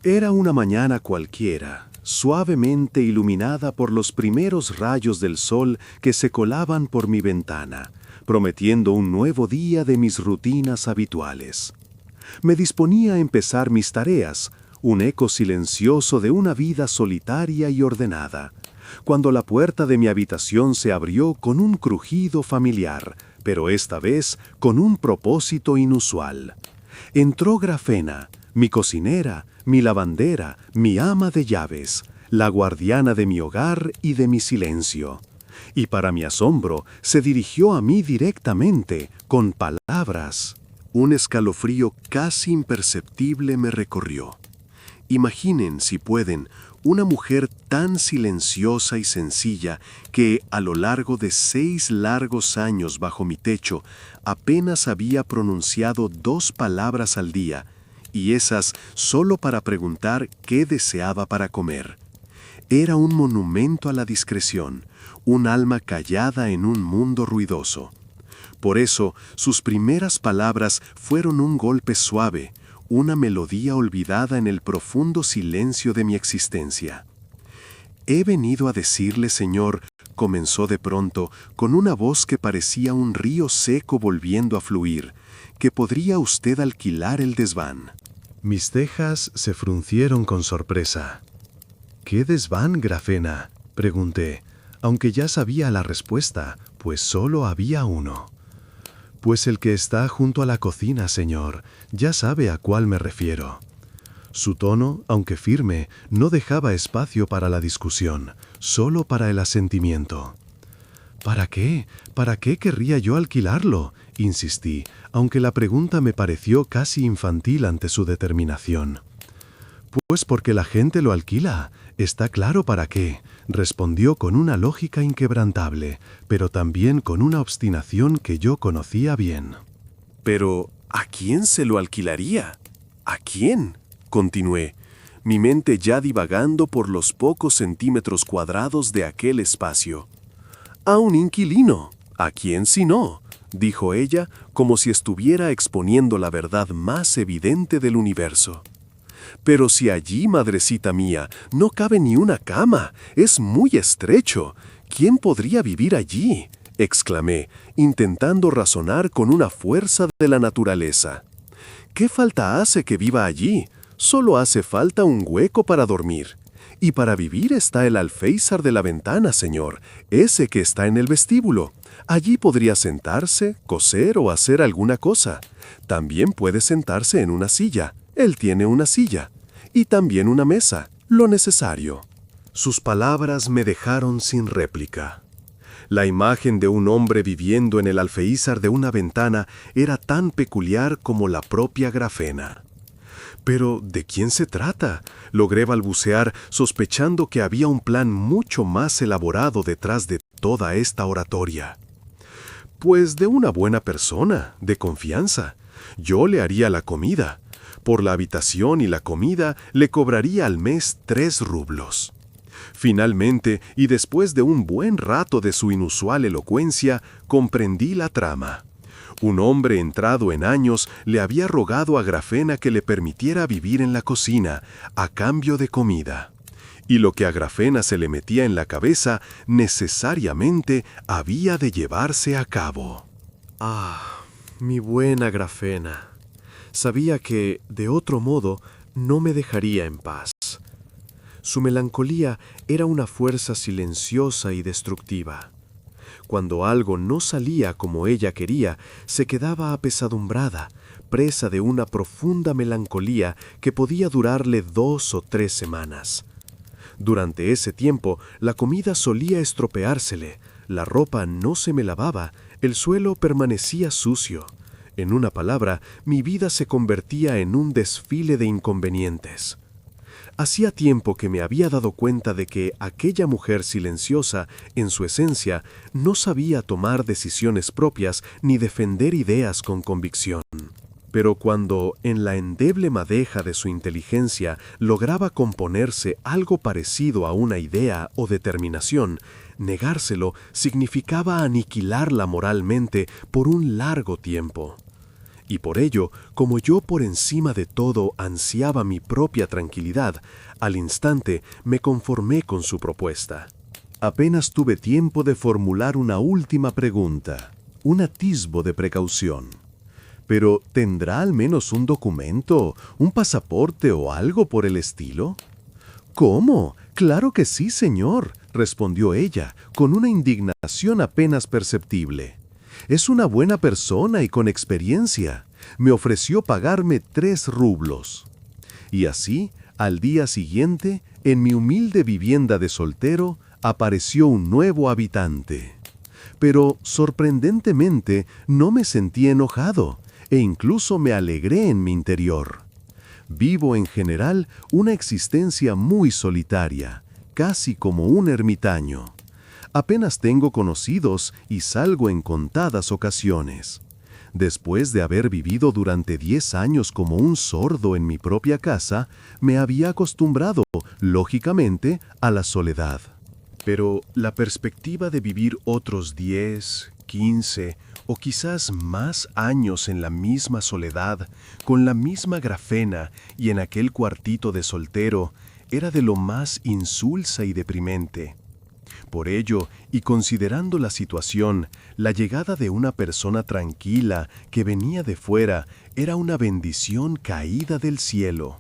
Era una mañana cualquiera, suavemente iluminada por los primeros rayos del sol que se colaban por mi ventana, prometiendo un nuevo día de mis rutinas habituales. Me disponía a empezar mis tareas, un eco silencioso de una vida solitaria y ordenada, cuando la puerta de mi habitación se abrió con un crujido familiar, pero esta vez con un propósito inusual. Entró Grafena, mi cocinera, mi lavandera, mi ama de llaves, la guardiana de mi hogar y de mi silencio. Y para mi asombro, se dirigió a mí directamente, con palabras. Un escalofrío casi imperceptible me recorrió. Imaginen, si pueden, una mujer tan silenciosa y sencilla que, a lo largo de 6 largos años bajo mi techo, apenas había pronunciado 2 palabras al día, y esas solo para preguntar qué deseaba para comer. Era un monumento a la discreción, un alma callada en un mundo ruidoso. Por eso, sus primeras palabras fueron un golpe suave, una melodía olvidada en el profundo silencio de mi existencia. «He venido a decirle, señor», comenzó de pronto, con una voz que parecía un río seco volviendo a fluir, «que podría usted alquilar el desván». Mis cejas se fruncieron con sorpresa. «¿Qué desván, Grafena?», pregunté, aunque ya sabía la respuesta, pues solo había uno. «Pues el que está junto a la cocina, señor, ya sabe a cuál me refiero». Su tono, aunque firme, no dejaba espacio para la discusión, solo para el asentimiento. «¿Para qué? ¿Para qué querría yo alquilarlo?», insistí, aunque la pregunta me pareció casi infantil ante su determinación. «Pues porque la gente lo alquila, está claro para qué», respondió con una lógica inquebrantable, pero también con una obstinación que yo conocía bien. «Pero, ¿a quién se lo alquilaría? ¿A quién?», continué, mi mente ya divagando por los pocos centímetros cuadrados de aquel espacio. «A un inquilino. ¿A quién si no?», dijo ella, como si estuviera exponiendo la verdad más evidente del universo. «Pero si allí, madrecita mía, no cabe ni una cama, es muy estrecho. ¿Quién podría vivir allí?», exclamé, intentando razonar con una fuerza de la naturaleza. «¿Qué falta hace que viva allí? Solo hace falta un hueco para dormir. Y para vivir está el alféizar de la ventana, señor, ese que está en el vestíbulo. Allí podría sentarse, coser o hacer alguna cosa. También puede sentarse en una silla. Él tiene una silla. Y también una mesa, lo necesario». Sus palabras me dejaron sin réplica. La imagen de un hombre viviendo en el alféizar de una ventana era tan peculiar como la propia Grafena. «¿Pero de quién se trata?», logré balbucear, sospechando que había un plan mucho más elaborado detrás de toda esta oratoria. «Pues de una buena persona, de confianza. Yo le haría la comida. Por la habitación y la comida le cobraría al mes 3 rublos». Finalmente, y después de un buen rato de su inusual elocuencia, comprendí la trama. Un hombre entrado en años le había rogado a Grafena que le permitiera vivir en la cocina, a cambio de comida. Y lo que a Grafena se le metía en la cabeza, necesariamente había de llevarse a cabo. «Ah, mi buena Grafena». Sabía que, de otro modo, no me dejaría en paz. Su melancolía era una fuerza silenciosa y destructiva. Cuando algo no salía como ella quería, se quedaba apesadumbrada, presa de una profunda melancolía que podía durarle 2 o 3 semanas. Durante ese tiempo, la comida solía estropeársele, la ropa no se me lavaba, el suelo permanecía sucio. En una palabra, mi vida se convertía en un desfile de inconvenientes. Hacía tiempo que me había dado cuenta de que aquella mujer silenciosa, en su esencia, no sabía tomar decisiones propias ni defender ideas con convicción. Pero cuando, en la endeble madeja de su inteligencia, lograba componerse algo parecido a una idea o determinación, negárselo significaba aniquilarla moralmente por un largo tiempo. Y por ello, como yo por encima de todo ansiaba mi propia tranquilidad, al instante me conformé con su propuesta. Apenas tuve tiempo de formular una última pregunta, un atisbo de precaución. Pero, ¿tendrá al menos un documento, un pasaporte o algo por el estilo? ¿Cómo? Claro que sí, señor, respondió ella, con una indignación apenas perceptible. Es una buena persona y con experiencia. Me ofreció pagarme 3 rublos. Y así, al día siguiente, en mi humilde vivienda de soltero, apareció un nuevo habitante. Pero, sorprendentemente, no me sentí enojado, e incluso me alegré en mi interior. Vivo en general una existencia muy solitaria, casi como un ermitaño. Apenas tengo conocidos y salgo en contadas ocasiones. Después de haber vivido durante 10 años como un sordo en mi propia casa, me había acostumbrado, lógicamente, a la soledad. Pero la perspectiva de vivir otros 10, 15 o quizás más años en la misma soledad, con la misma grafena y en aquel cuartito de soltero, era de lo más insulsa y deprimente. Por ello, y considerando la situación, la llegada de una persona tranquila que venía de fuera era una bendición caída del cielo.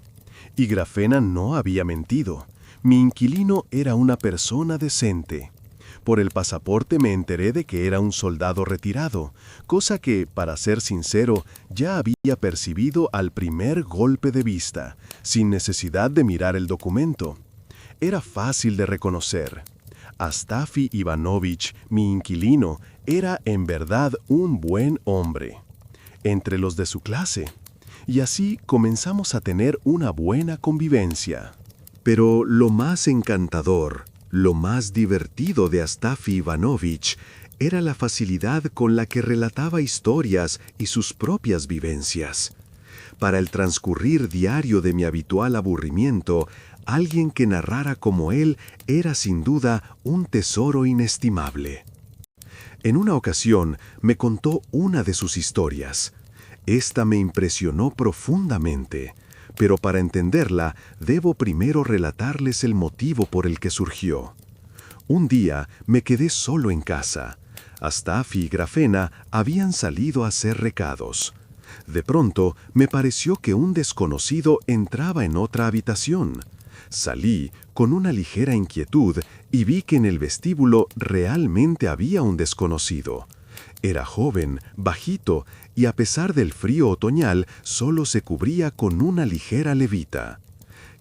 Y Grafena no había mentido. Mi inquilino era una persona decente. Por el pasaporte me enteré de que era un soldado retirado, cosa que, para ser sincero, ya había percibido al primer golpe de vista, sin necesidad de mirar el documento. Era fácil de reconocer. Astafi Ivanovich, mi inquilino, era en verdad un buen hombre, entre los de su clase, y así comenzamos a tener una buena convivencia. Pero lo más encantador, lo más divertido de Astafi Ivanovich era la facilidad con la que relataba historias y sus propias vivencias. Para el transcurrir diario de mi habitual aburrimiento, alguien que narrara como él era sin duda un tesoro inestimable. En una ocasión me contó una de sus historias. Esta me impresionó profundamente, pero para entenderla debo primero relatarles el motivo por el que surgió. Un día me quedé solo en casa. Astafi y Grafena habían salido a hacer recados. De pronto me pareció que un desconocido entraba en otra habitación. Salí con una ligera inquietud y vi que en el vestíbulo realmente había un desconocido. Era joven, bajito, y a pesar del frío otoñal, solo se cubría con una ligera levita.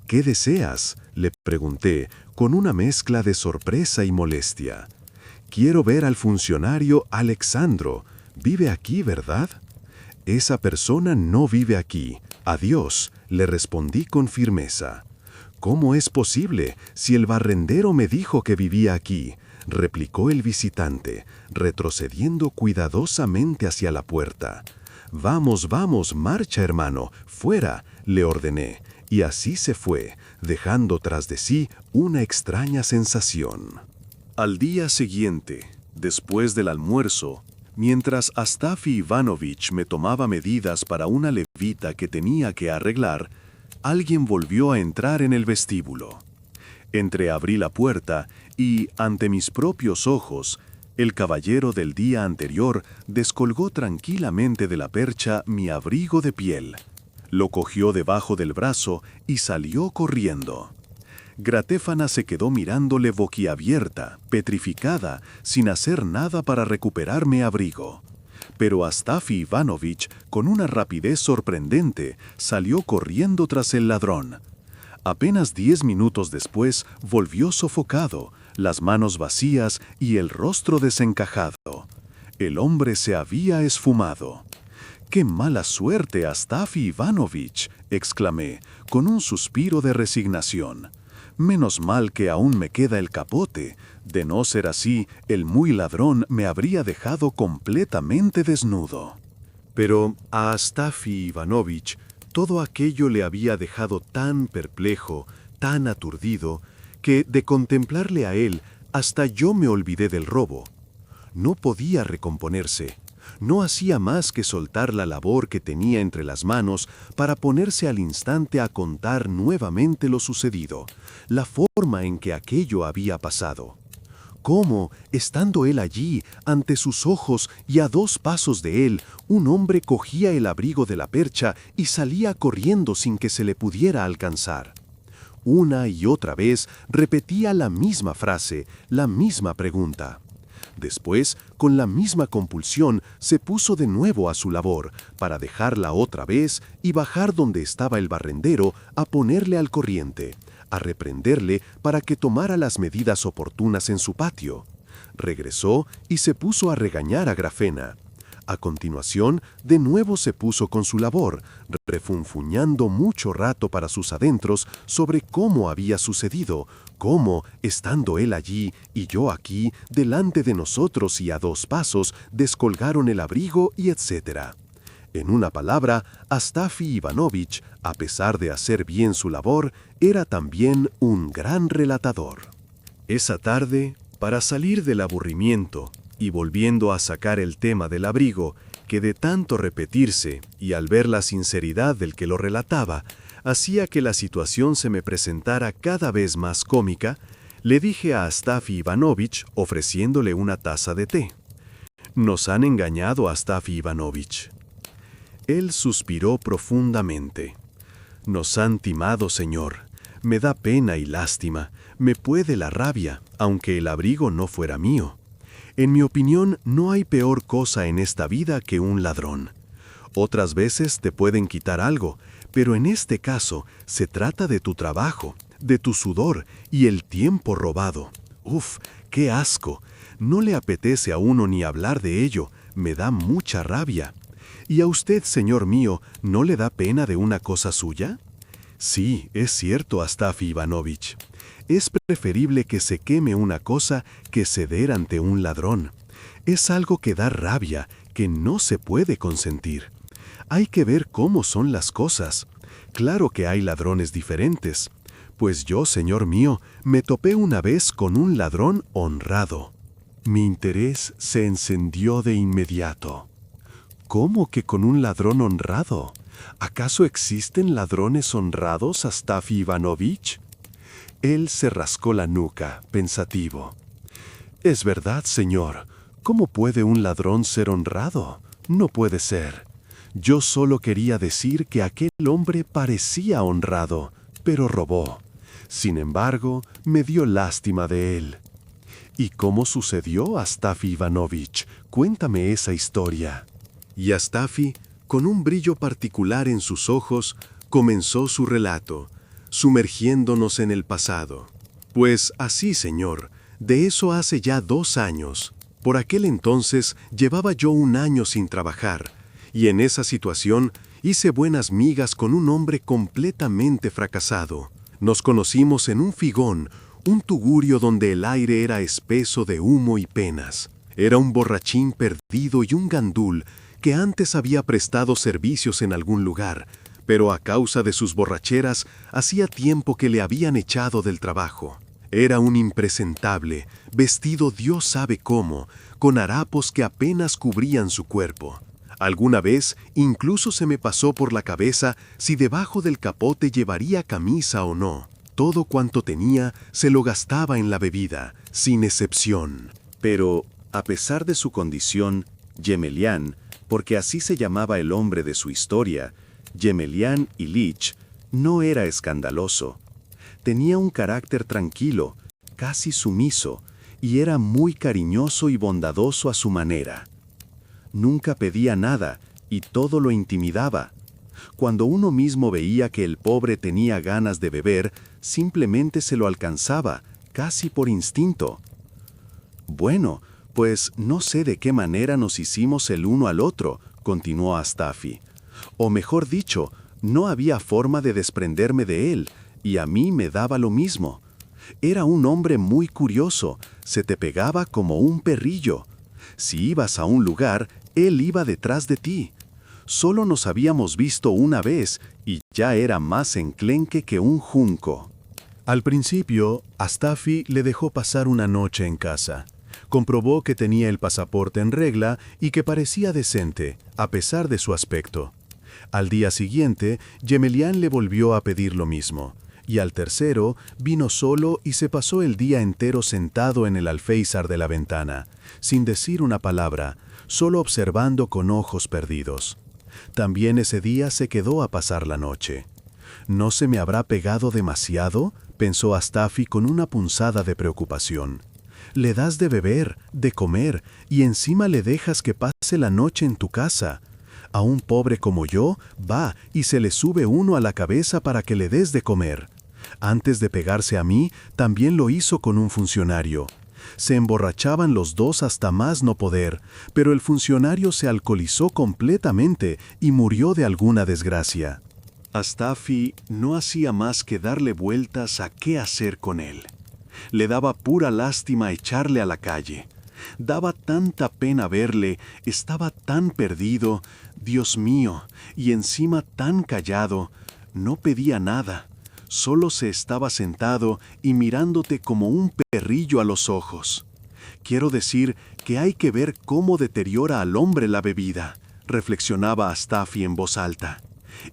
«¿Qué deseas?», le pregunté, con una mezcla de sorpresa y molestia. «Quiero ver al funcionario Alexandro. Vive aquí, ¿verdad?». «Esa persona no vive aquí. Adiós», le respondí con firmeza. «¿Cómo es posible, si el barrendero me dijo que vivía aquí?», replicó el visitante, retrocediendo cuidadosamente hacia la puerta. «Vamos, vamos, marcha, hermano, fuera», le ordené, y así se fue, dejando tras de sí una extraña sensación. Al día siguiente, después del almuerzo, mientras Astafi Ivanovich me tomaba medidas para una levita que tenía que arreglar, alguien volvió a entrar en el vestíbulo. Entreabrí la puerta y, ante mis propios ojos, el caballero del día anterior descolgó tranquilamente de la percha mi abrigo de piel. Lo cogió debajo del brazo y salió corriendo. Gratéfana se quedó mirándole boquiabierta, petrificada, sin hacer nada para recuperar mi abrigo. Pero Astafi Ivanovich, con una rapidez sorprendente, salió corriendo tras el ladrón. Apenas 10 minutos después, volvió sofocado, las manos vacías y el rostro desencajado. El hombre se había esfumado. «¡Qué mala suerte, Astafi Ivanovich!», exclamé, con un suspiro de resignación. «Menos mal que aún me queda el capote. De no ser así, el muy ladrón me habría dejado completamente desnudo». Pero a Astafi Ivanovich todo aquello le había dejado tan perplejo, tan aturdido, que de contemplarle a él hasta yo me olvidé del robo. No podía recomponerse. No hacía más que soltar la labor que tenía entre las manos para ponerse al instante a contar nuevamente lo sucedido, la forma en que aquello había pasado. Cómo, estando él allí, ante sus ojos y a 2 pasos de él, un hombre cogía el abrigo de la percha y salía corriendo sin que se le pudiera alcanzar. Una y otra vez repetía la misma frase, la misma pregunta. Después, con la misma compulsión, se puso de nuevo a su labor, para dejarla otra vez y bajar donde estaba el barrendero a ponerle al corriente, a reprenderle para que tomara las medidas oportunas en su patio. Regresó y se puso a regañar a Grafena. A continuación, de nuevo se puso con su labor, refunfuñando mucho rato para sus adentros sobre cómo había sucedido, cómo, estando él allí y yo aquí, delante de nosotros y a 2 pasos, descolgaron el abrigo y etc. En una palabra, Astafi Ivanovich, a pesar de hacer bien su labor, era también un gran relatador. Esa tarde, para salir del aburrimiento, y volviendo a sacar el tema del abrigo, que de tanto repetirse, y al ver la sinceridad del que lo relataba, hacía que la situación se me presentara cada vez más cómica, le dije a Astafi Ivanovich ofreciéndole una taza de té. «Nos han engañado, Astafi Ivanovich». Él suspiró profundamente. «Nos han timado, señor. Me da pena y lástima, me puede la rabia, aunque el abrigo no fuera mío. En mi opinión, no hay peor cosa en esta vida que un ladrón. Otras veces te pueden quitar algo, pero en este caso se trata de tu trabajo, de tu sudor y el tiempo robado. Uf, qué asco. No le apetece a uno ni hablar de ello, me da mucha rabia. ¿Y a usted, señor mío, no le da pena de una cosa suya? Sí, es cierto, Astafi Ivanovich. Es preferible que se queme una cosa que ceder ante un ladrón. Es algo que da rabia, que no se puede consentir. Hay que ver cómo son las cosas. Claro que hay ladrones diferentes. Pues yo, señor mío, me topé una vez con un ladrón honrado. Mi interés se encendió de inmediato. ¿Cómo que con un ladrón honrado? ¿Acaso existen ladrones honrados, Astafi Ivanovich? Él se rascó la nuca, pensativo. Es verdad, señor. ¿Cómo puede un ladrón ser honrado? No puede ser. Yo solo quería decir que aquel hombre parecía honrado, pero robó. Sin embargo, me dio lástima de él. ¿Y cómo sucedió, Astafi Ivanovich? Cuéntame esa historia. Y Astafi, con un brillo particular en sus ojos, comenzó su relato, sumergiéndonos en el pasado. Pues así, señor, de eso hace ya 2 años. Por aquel entonces llevaba yo 1 año sin trabajar, y en esa situación hice buenas migas con un hombre completamente fracasado. Nos conocimos en un figón, un tugurio donde el aire era espeso de humo y penas. Era un borrachín perdido y un gandul que antes había prestado servicios en algún lugar, pero a causa de sus borracheras hacía tiempo que le habían echado del trabajo. Era un impresentable, vestido Dios sabe cómo, con harapos que apenas cubrían su cuerpo. Alguna vez incluso se me pasó por la cabeza si debajo del capote llevaría camisa o no. Todo cuanto tenía se lo gastaba en la bebida, sin excepción. Pero, a pesar de su condición, Yemelián, porque así se llamaba el hombre de su historia, Yemelián Ilich, no era escandaloso. Tenía un carácter tranquilo, casi sumiso, y era muy cariñoso y bondadoso a su manera. Nunca pedía nada, y todo lo intimidaba. Cuando uno mismo veía que el pobre tenía ganas de beber, simplemente se lo alcanzaba, casi por instinto. Bueno, pues no sé de qué manera nos hicimos el uno al otro, continuó Astafi. O mejor dicho, no había forma de desprenderme de él, y a mí me daba lo mismo. Era un hombre muy curioso, se te pegaba como un perrillo. Si ibas a un lugar, él iba detrás de ti. Solo nos habíamos visto una vez, y ya era más enclenque que un junco. Al principio, Astafi le dejó pasar una noche en casa. Comprobó que tenía el pasaporte en regla y que parecía decente, a pesar de su aspecto. Al día siguiente, Gemelián le volvió a pedir lo mismo, y al tercero vino solo y se pasó el día entero sentado en el alféizar de la ventana, sin decir una palabra, solo observando con ojos perdidos. También ese día se quedó a pasar la noche. ¿No se me habrá pegado demasiado?, pensó Astafi con una punzada de preocupación. Le das de beber, de comer, y encima le dejas que pase la noche en tu casa. A un pobre como yo, va y se le sube uno a la cabeza para que le des de comer. Antes de pegarse a mí, también lo hizo con un funcionario. Se emborrachaban los dos hasta más no poder, pero el funcionario se alcoholizó completamente y murió de alguna desgracia. Astafi no hacía más que darle vueltas a qué hacer con él. Le daba pura lástima echarle a la calle. Daba tanta pena verle, estaba tan perdido, Dios mío, y encima tan callado, no pedía nada, solo se estaba sentado y mirándote como un perrillo a los ojos. Quiero decir que hay que ver cómo deteriora al hombre la bebida, reflexionaba Astafi en voz alta.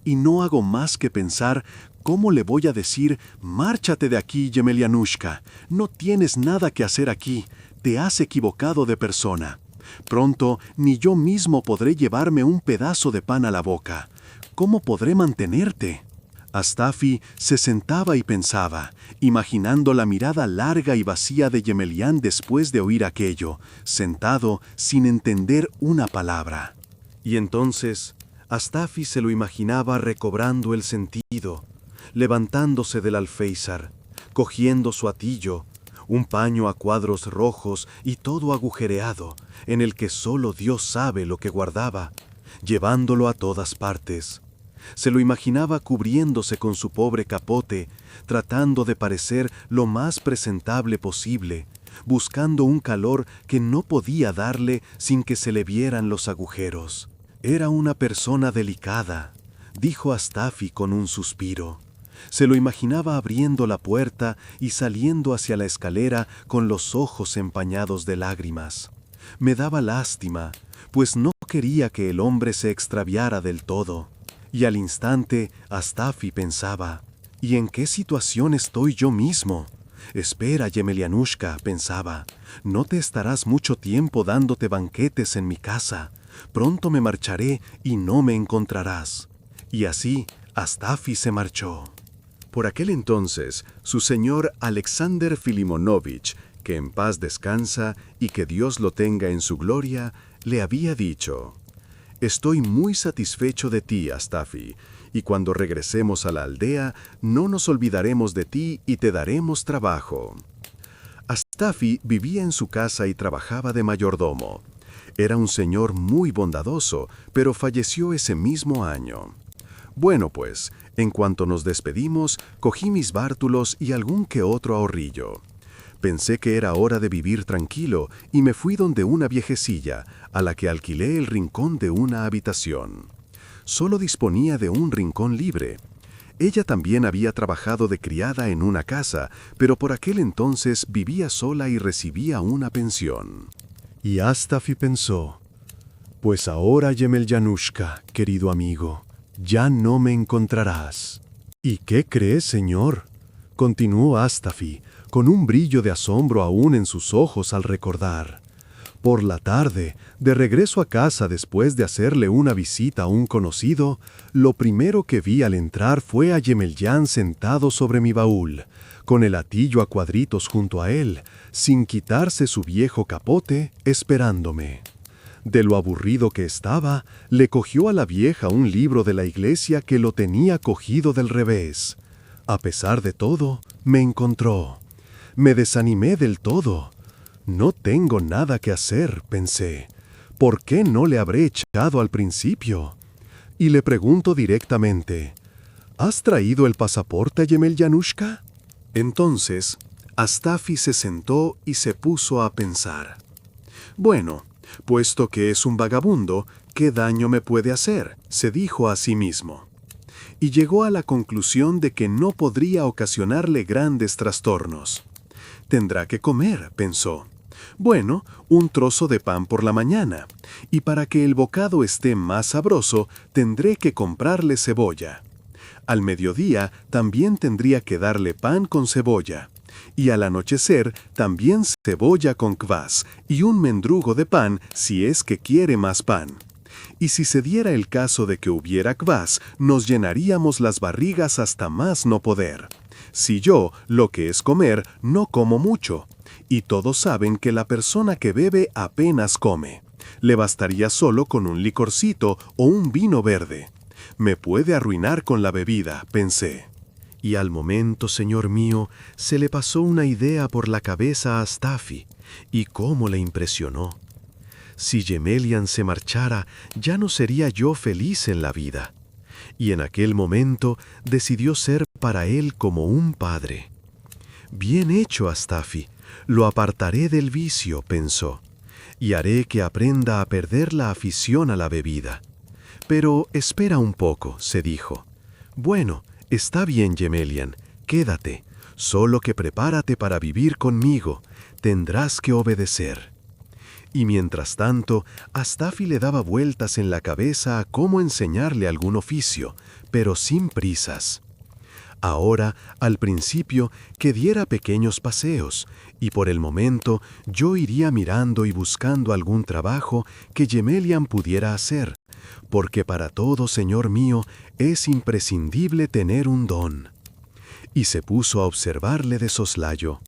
Y no hago más que pensar cómo le voy a decir, márchate de aquí, Yemelianushka, no tienes nada que hacer aquí, te has equivocado de persona. Pronto ni yo mismo podré llevarme un pedazo de pan a la boca. ¿Cómo podré mantenerte? Astafi se sentaba y pensaba, imaginando la mirada larga y vacía de Gemelián después de oír aquello, sentado sin entender una palabra. Y entonces Astafi se lo imaginaba recobrando el sentido, levantándose del alféizar, cogiendo su atillo, un paño a cuadros rojos y todo agujereado, en el que solo Dios sabe lo que guardaba, llevándolo a todas partes. Se lo imaginaba cubriéndose con su pobre capote, tratando de parecer lo más presentable posible, buscando un calor que no podía darle sin que se le vieran los agujeros. Era una persona delicada, dijo Astafi con un suspiro. Se lo imaginaba abriendo la puerta y saliendo hacia la escalera con los ojos empañados de lágrimas. Me daba lástima, pues no quería que el hombre se extraviara del todo. Y al instante, Astafi pensaba, ¿y en qué situación estoy yo mismo? Espera, Yemelianushka, pensaba, no te estarás mucho tiempo dándote banquetes en mi casa. Pronto me marcharé y no me encontrarás. Y así, Astafi se marchó. Por aquel entonces, su señor Alexander Filimonovich, que en paz descansa y que Dios lo tenga en su gloria, le había dicho: «Estoy muy satisfecho de ti, Astafi, y cuando regresemos a la aldea, no nos olvidaremos de ti y te daremos trabajo». Astafi vivía en su casa y trabajaba de mayordomo. Era un señor muy bondadoso, pero falleció ese mismo año. Bueno, pues, en cuanto nos despedimos, cogí mis bártulos y algún que otro ahorrillo. Pensé que era hora de vivir tranquilo y me fui donde una viejecilla, a la que alquilé el rincón de una habitación. Solo disponía de un rincón libre. Ella también había trabajado de criada en una casa, pero por aquel entonces vivía sola y recibía una pensión. Y Astafi pensó: «Pues ahora, Yemelianushka, querido amigo, ya no me encontrarás». «¿Y qué crees, señor?», continuó Astafi, con un brillo de asombro aún en sus ojos al recordar. «Por la tarde, de regreso a casa después de hacerle una visita a un conocido, lo primero que vi al entrar fue a Yemelián sentado sobre mi baúl, con el atillo a cuadritos junto a él, sin quitarse su viejo capote, esperándome. De lo aburrido que estaba, le cogió a la vieja un libro de la iglesia que lo tenía cogido del revés. A pesar de todo, me encontró. Me desanimé del todo. No tengo nada que hacer, pensé. ¿Por qué no le habré echado al principio? Y le pregunto directamente: ¿has traído el pasaporte, Yemelianushka? Entonces, Astafi se sentó y se puso a pensar. Bueno, puesto que es un vagabundo, ¿qué daño me puede hacer?, se dijo a sí mismo. Y llegó a la conclusión de que no podría ocasionarle grandes trastornos. Tendrá que comer, pensó. Bueno, un trozo de pan por la mañana, y para que el bocado esté más sabroso, tendré que comprarle cebolla. Al mediodía también tendría que darle pan con cebolla, y al anochecer también cebolla con kvass y un mendrugo de pan si es que quiere más pan. Y si se diera el caso de que hubiera kvass, nos llenaríamos las barrigas hasta más no poder. Si yo, lo que es comer, no como mucho. Y todos saben que la persona que bebe apenas come. Le bastaría solo con un licorcito o un vino verde. Me puede arruinar con la bebida, pensé. Y al momento, señor mío, se le pasó una idea por la cabeza a Astafi, y cómo le impresionó. Si Gemelian se marchara, ya no sería yo feliz en la vida. Y en aquel momento decidió ser para él como un padre. Bien hecho, Astafi, lo apartaré del vicio, pensó, y haré que aprenda a perder la afición a la bebida. Pero espera un poco, se dijo. Bueno, está bien, Gemelian, quédate, solo que prepárate para vivir conmigo, tendrás que obedecer. Y mientras tanto, Astafi le daba vueltas en la cabeza a cómo enseñarle algún oficio, pero sin prisas. Ahora, al principio, que diera pequeños paseos, y por el momento yo iría mirando y buscando algún trabajo que Gemelian pudiera hacer, porque para todo, señor mío, es imprescindible tener un don. Y se puso a observarle de soslayo.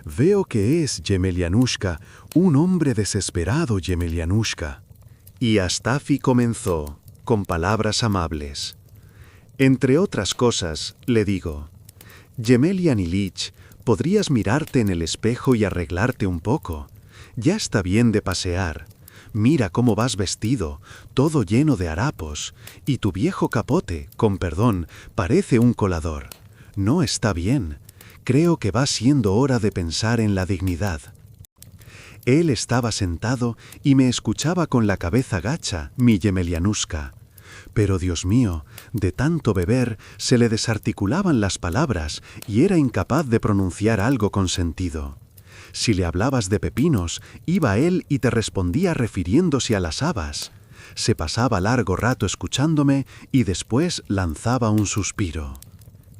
Veo que es, Gemelianushka, un hombre desesperado, Gemelianushka. Y Astafi comenzó, con palabras amables. Entre otras cosas, le digo, Gemelian Ilich, podrías mirarte en el espejo y arreglarte un poco. Ya está bien de pasear. Mira cómo vas vestido, todo lleno de harapos, y tu viejo capote, con perdón, parece un colador. No está bien. Creo que va siendo hora de pensar en la dignidad. Él estaba sentado y me escuchaba con la cabeza gacha, mi Gemelianushka. Pero Dios mío, de tanto beber se le desarticulaban las palabras y era incapaz de pronunciar algo con sentido. Si le hablabas de pepinos, iba él y te respondía refiriéndose a las habas. Se pasaba largo rato escuchándome y después lanzaba un suspiro.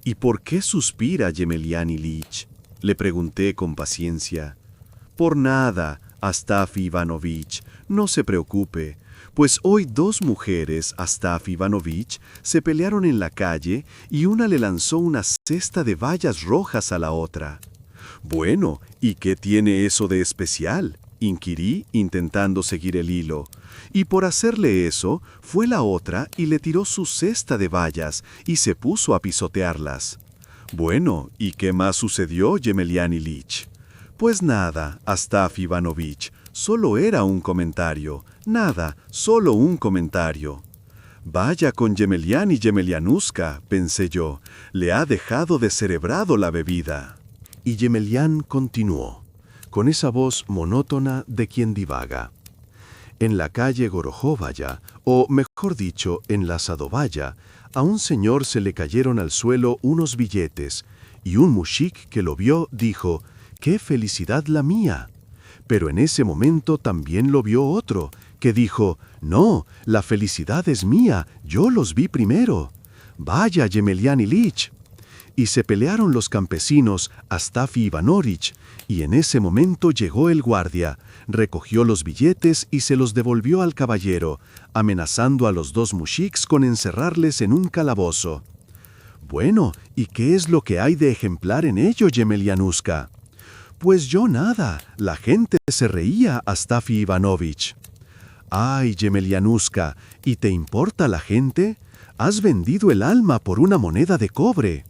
¿Y por qué suspira Gemelian Ilich?, le pregunté con paciencia. Por nada, Astafi Ivanovich, no se preocupe, pues hoy dos mujeres, Astafi Ivanovich, se pelearon en la calle y una le lanzó una cesta de bayas rojas a la otra. Bueno, ¿y qué tiene eso de especial?, inquirí, intentando seguir el hilo. Y por hacerle eso, fue la otra y le tiró su cesta de bayas y se puso a pisotearlas. Bueno, ¿y qué más sucedió, Gemelian Ilich? Pues nada, Astafi Ivanovich, solo era un comentario. Nada, solo un comentario. Vaya con Gemelian y Gemelianushka, pensé yo, le ha dejado descerebrado la bebida. Y Gemelian continuó, con esa voz monótona de quien divaga. En la calle Gorojovaya, o mejor dicho, en la Sadovaya, a un señor se le cayeron al suelo unos billetes, y un mushik que lo vio dijo, ¡qué felicidad la mía! Pero en ese momento también lo vio otro, que dijo, no, la felicidad es mía, yo los vi primero. Vaya, Gemelian Ilich. Y se pelearon los campesinos, Astafi Ivanovich, y en ese momento llegó el guardia, recogió los billetes y se los devolvió al caballero, amenazando a los dos mushiks con encerrarles en un calabozo. Bueno, ¿y qué es lo que hay de ejemplar en ello, Gemelianushka? Pues yo nada, la gente se reía, Astafi Ivanovich. Ay, Gemelianushka, ¿y te importa la gente? Has vendido el alma por una moneda de cobre.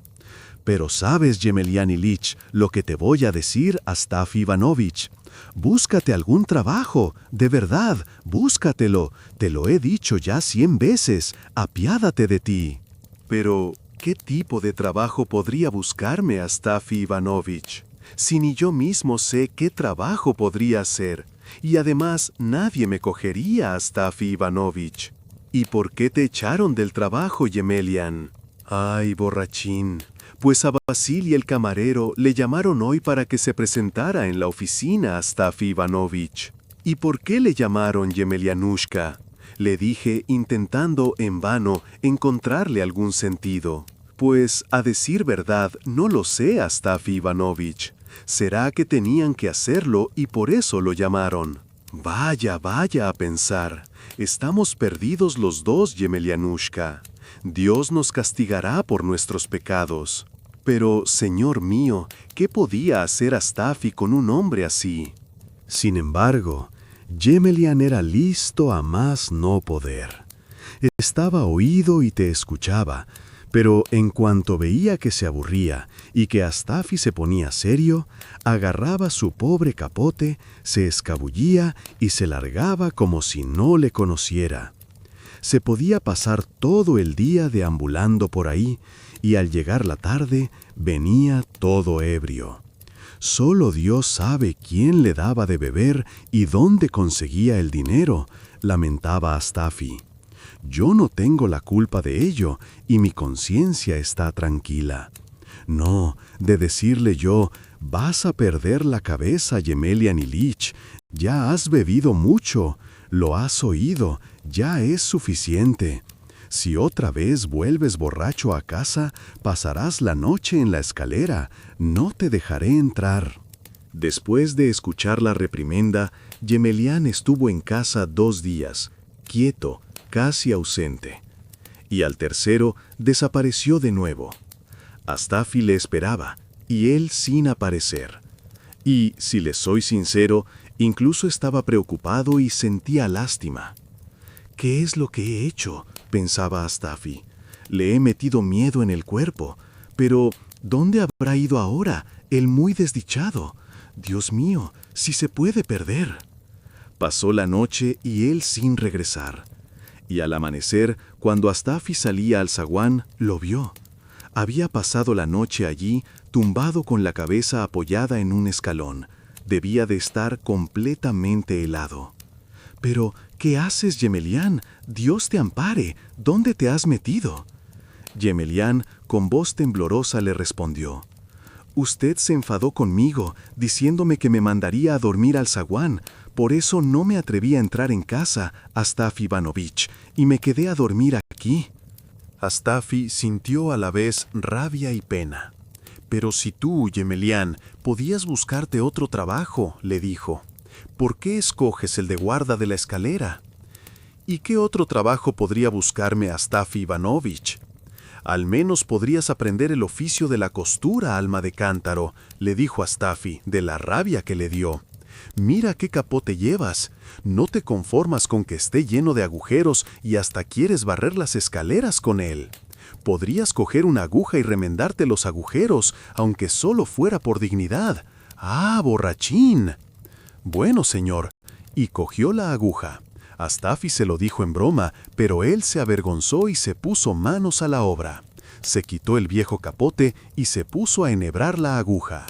Pero sabes, Gemelian Ilich, lo que te voy a decir, Astafi Ivanovich. Búscate algún trabajo, de verdad, búscatelo. Te lo he dicho ya 100 veces, apiádate de ti. Pero, ¿qué tipo de trabajo podría buscarme, Astafi Ivanovich? Si ni yo mismo sé qué trabajo podría hacer. Y además, nadie me cogería, Astafi Ivanovich. ¿Y por qué te echaron del trabajo, Gemelian? Ay, borrachín. Pues a Basil y el camarero le llamaron hoy para que se presentara en la oficina a Astafi Ivanovich. ¿Y por qué le llamaron Yemelianushka?, le dije, intentando en vano encontrarle algún sentido. Pues, a decir verdad, no lo sé, Astafi Ivanovich. ¿Será que tenían que hacerlo y por eso lo llamaron? Vaya, vaya a pensar. Estamos perdidos los dos, Yemelianushka. Dios nos castigará por nuestros pecados. Pero, señor mío, ¿qué podía hacer Astafi con un hombre así? Sin embargo, Yemelian era listo a más no poder. Estaba oído y te escuchaba, pero en cuanto veía que se aburría y que Astafi se ponía serio, agarraba su pobre capote, se escabullía y se largaba como si no le conociera. Se podía pasar todo el día deambulando por ahí, y al llegar la tarde venía todo ebrio. Solo Dios sabe quién le daba de beber y dónde conseguía el dinero, lamentaba Astafi. Yo no tengo la culpa de ello y mi conciencia está tranquila. No, de decirle yo, vas a perder la cabeza, Yemelian Ilich, ya has bebido mucho, lo has oído, ya es suficiente. Si otra vez vuelves borracho a casa, pasarás la noche en la escalera, no te dejaré entrar. Después de escuchar la reprimenda, Yemelian estuvo en casa 2 días, quieto, casi ausente. Y al tercero desapareció de nuevo. Astafi le esperaba, y él sin aparecer. Y, si les soy sincero, incluso estaba preocupado y sentía lástima. ¿Qué es lo que he hecho?, pensaba Astafi. Le he metido miedo en el cuerpo, pero ¿dónde habrá ido ahora, el muy desdichado? Dios mío, si se puede perder. Pasó la noche y él sin regresar. Y al amanecer, cuando Astafi salía al zaguán, lo vio. Había pasado la noche allí, tumbado con la cabeza apoyada en un escalón. Debía de estar completamente helado. Pero, ¿qué haces, Yemelian? Dios te ampare. ¿Dónde te has metido? Yemelian, con voz temblorosa, le respondió: Usted se enfadó conmigo, diciéndome que me mandaría a dormir al zaguán. Por eso no me atreví a entrar en casa, Astafi Ivanovich, y me quedé a dormir aquí. Astafi sintió a la vez rabia y pena. Pero si tú, Yemelian, podías buscarte otro trabajo, le dijo. ¿Por qué escoges el de guarda de la escalera? ¿Y qué otro trabajo podría buscarme Astafi Ivanovich? Al menos podrías aprender el oficio de la costura, alma de cántaro, le dijo Astafi, de la rabia que le dio. Mira qué capote llevas. No te conformas con que esté lleno de agujeros y hasta quieres barrer las escaleras con él. Podrías coger una aguja y remendarte los agujeros, aunque solo fuera por dignidad. ¡Ah, borrachín! Bueno, señor, y cogió la aguja. Astafi se lo dijo en broma, pero él se avergonzó y se puso manos a la obra. Se quitó el viejo capote y se puso a enhebrar la aguja.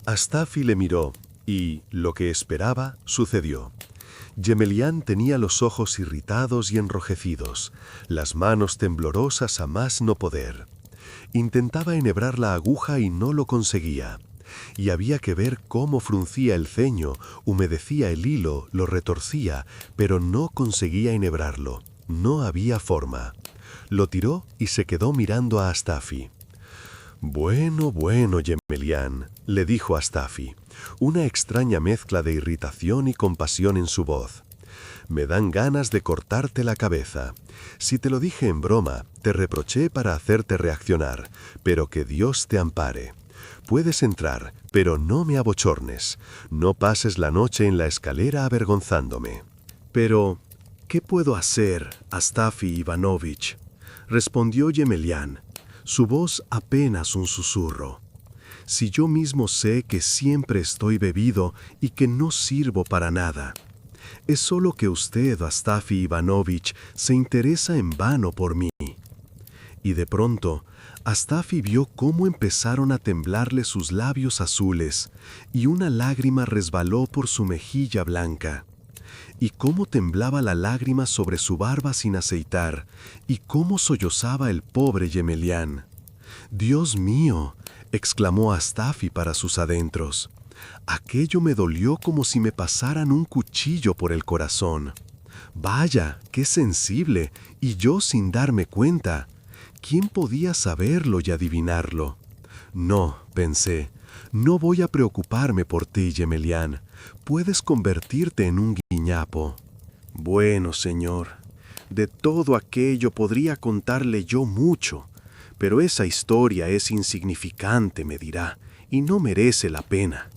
Astafi le miró, y, lo que esperaba, sucedió. Yemelian tenía los ojos irritados y enrojecidos, las manos temblorosas a más no poder. Intentaba enhebrar la aguja y no lo conseguía. Y había que ver cómo fruncía el ceño, humedecía el hilo, lo retorcía, pero no conseguía enhebrarlo. No había forma. Lo tiró y se quedó mirando a Astafi. Bueno, bueno, Yemelian, le dijo Astafi, una extraña mezcla de irritación y compasión en su voz. Me dan ganas de cortarte la cabeza. Si te lo dije en broma, te reproché para hacerte reaccionar, pero que Dios te ampare. Puedes entrar, pero no me abochornes. No pases la noche en la escalera avergonzándome. Pero, ¿qué puedo hacer, Astafi Ivanovich?, respondió Yemelian, su voz apenas un susurro. Si yo mismo sé que siempre estoy bebido y que no sirvo para nada. Es solo que usted, Astafi Ivanovich, se interesa en vano por mí. Y de pronto, Astafi vio cómo empezaron a temblarle sus labios azules, y una lágrima resbaló por su mejilla blanca. Y cómo temblaba la lágrima sobre su barba sin aceitar, y cómo sollozaba el pobre Yemelian. «Dios mío», exclamó Astafi para sus adentros. Aquello me dolió como si me pasaran un cuchillo por el corazón. Vaya, qué sensible, y yo sin darme cuenta. ¿Quién podía saberlo y adivinarlo? No, pensé, no voy a preocuparme por ti, Gemelián. Puedes convertirte en un guiñapo. Bueno, señor, de todo aquello podría contarle yo mucho, pero esa historia es insignificante, me dirá, y no merece la pena.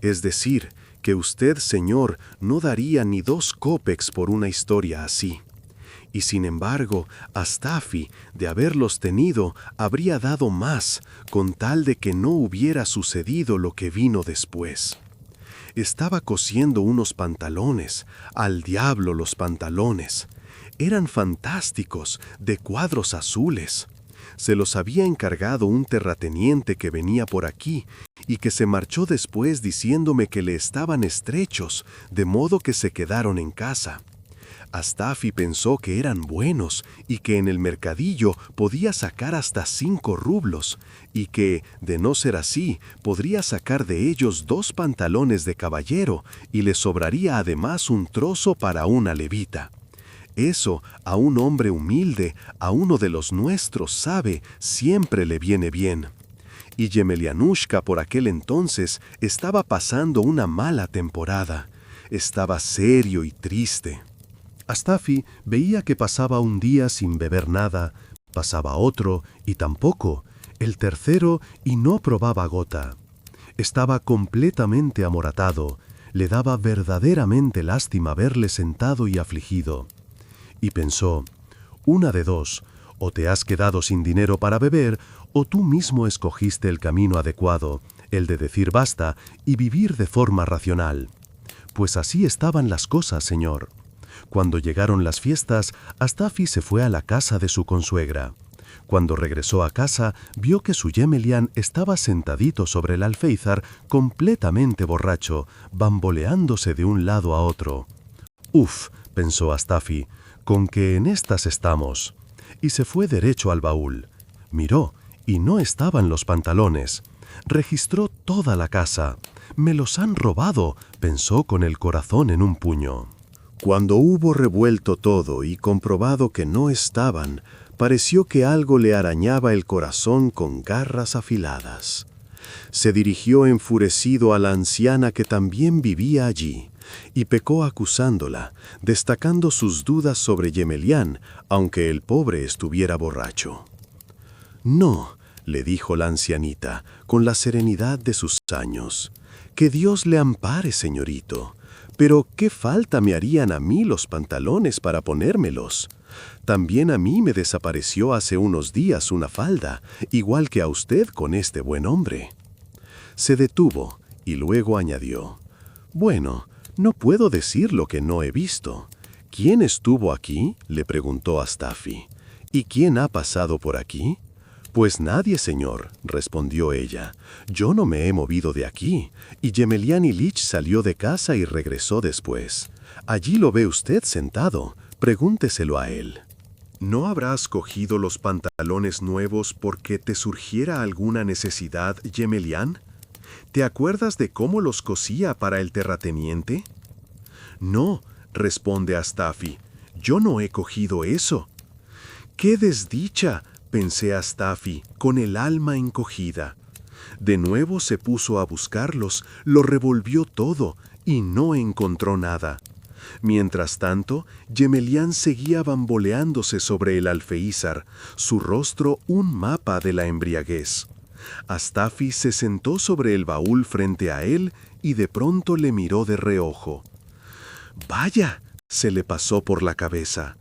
Es decir, que usted, señor, no daría ni 2 cópex por una historia así. Y sin embargo, Astafi, de haberlos tenido, habría dado más, con tal de que no hubiera sucedido lo que vino después. Estaba cosiendo unos pantalones, al diablo los pantalones. Eran fantásticos, de cuadros azules. Se los había encargado un terrateniente que venía por aquí y que se marchó después diciéndome que le estaban estrechos, de modo que se quedaron en casa. Astafi pensó que eran buenos y que en el mercadillo podía sacar hasta 5 rublos y que, de no ser así, podría sacar de ellos 2 pantalones de caballero y le sobraría además un trozo para una levita. Eso, a un hombre humilde, a uno de los nuestros, sabe, siempre le viene bien. Y Gemelianushka por aquel entonces estaba pasando una mala temporada. Estaba serio y triste. Astafi veía que pasaba un día sin beber nada, pasaba otro y tampoco, el tercero y no probaba gota. Estaba completamente amoratado, le daba verdaderamente lástima verle sentado y afligido. Y pensó, una de dos, o te has quedado sin dinero para beber, o tú mismo escogiste el camino adecuado, el de decir basta y vivir de forma racional. Pues así estaban las cosas, señor. Cuando llegaron las fiestas, Astafi se fue a la casa de su consuegra. Cuando regresó a casa, vio que su Gemelián estaba sentadito sobre el alféizar, completamente borracho, bamboleándose de un lado a otro. «Uf», pensó Astafi, «con que en estas estamos». Y se fue derecho al baúl. Miró, y no estaban los pantalones. Registró toda la casa. «Me los han robado», pensó con el corazón en un puño. Cuando hubo revuelto todo y comprobado que no estaban, pareció que algo le arañaba el corazón con garras afiladas. Se dirigió enfurecido a la anciana que también vivía allí, y pecó acusándola, destacando sus dudas sobre Gemelián, aunque el pobre estuviera borracho. «No», le dijo la ancianita, con la serenidad de sus años, «que Dios le ampare, señorito. Pero ¿qué falta me harían a mí los pantalones para ponérmelos? También a mí me desapareció hace unos días una falda, igual que a usted con este buen hombre». Se detuvo y luego añadió, «Bueno, no puedo decir lo que no he visto. ¿Quién estuvo aquí?», le preguntó Astafi. «¿Y quién ha pasado por aquí?». «Pues nadie, señor», respondió ella. «Yo no me he movido de aquí, y Gemelián Ilich salió de casa y regresó después. Allí lo ve usted sentado, pregúnteselo a él». «¿No habrás cogido los pantalones nuevos porque te surgiera alguna necesidad, Gemelián? ¿Te acuerdas de cómo los cosía para el terrateniente?». «No», responde Astafi, «yo no he cogido eso». «¡Qué desdicha!», pensé Astafi, con el alma encogida. De nuevo se puso a buscarlos, lo revolvió todo y no encontró nada. Mientras tanto, Gemelián seguía bamboleándose sobre el alféizar, su rostro un mapa de la embriaguez. Astafi se sentó sobre el baúl frente a él y de pronto le miró de reojo. «¡Vaya!», se le pasó por la cabeza.